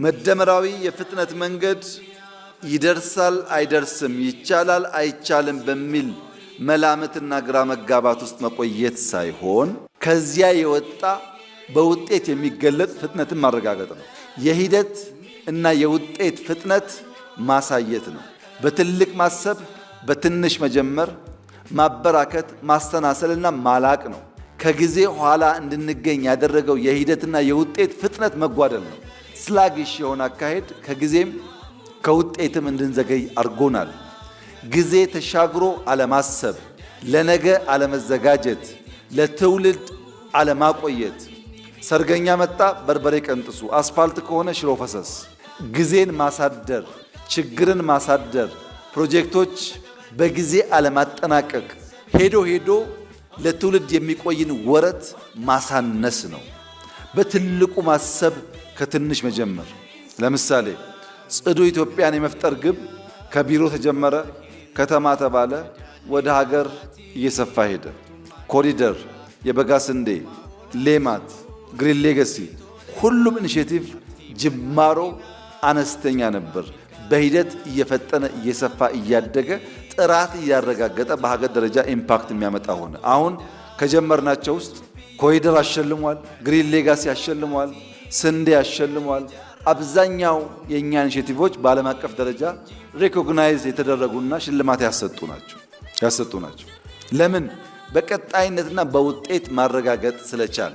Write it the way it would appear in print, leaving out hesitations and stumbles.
መደመራዊ የፍጥነት መንገድ ይደርሳል አይደርስም፣ ይቻላል አይቻልም በሚል መላምትና ግራ መጋባት ውስጥ መቆየት ሳይሆን ከዚያ የወጣ በውጤት የሚገለጥ ፍጥነትን ማረጋገጥ ነው። የሂደት እና የውጤት ፍጥነት ማሳየት ነው። በትልቅ ማሰብ፣ በትንሽ መጀመር፣ ማበራከት፣ ማስተናሰልና ማላቅ ነው። ከጊዜ ኋላ እንድንገኝ ያደረገው የሂደትና የውጤት ፍጥነት መጓደል ነው። ስላጊሽ የሆነ አካሄድ ከጊዜም ከውጤትም እንድንዘገይ አድርጎናል። ጊዜ ተሻግሮ አለማሰብ፣ ለነገ አለመዘጋጀት፣ ለትውልድ አለማቆየት። ሰርገኛ መጣ በርበሬ ቀንጥሱ፣ አስፋልት ከሆነ ሽሮ ፈሰስ። ጊዜን ማሳደር፣ ችግርን ማሳደር፣ ፕሮጀክቶች በጊዜ አለማጠናቀቅ፣ ሄዶ ሄዶ ለትውልድ የሚቆይን ወረት ማሳነስ ነው። በትልቁ ማሰብ፣ ከትንሽ መጀመር። ለምሳሌ ጽዱ ኢትዮጵያን የመፍጠር ግብ ከቢሮ ተጀመረ፣ ከተማ ተባለ፣ ወደ ሀገር እየሰፋ ሄደ። ኮሪደር፣ የበጋ ስንዴ፣ ሌማት፣ ግሪን ሌጋሲ፣ ሁሉም ኢኒሼቲቭ ጅማሮ አነስተኛ ነበር። በሂደት እየፈጠነ እየሰፋ እያደገ ጥራት እያረጋገጠ በሀገር ደረጃ ኢምፓክት የሚያመጣ ሆነ። አሁን ከጀመርናቸው ውስጥ ኮሪደር አሸልሟል፣ ግሪን ሌጋሲ አሸልሟል፣ ስንዴ አሸልሟል። አብዛኛው የእኛ ኢኒሼቲቮች በዓለም አቀፍ ደረጃ ሪኮግናይዝ የተደረጉና ሽልማት ያሰጡ ናቸው። ለምን? በቀጣይነትና በውጤት ማረጋገጥ ስለቻለ።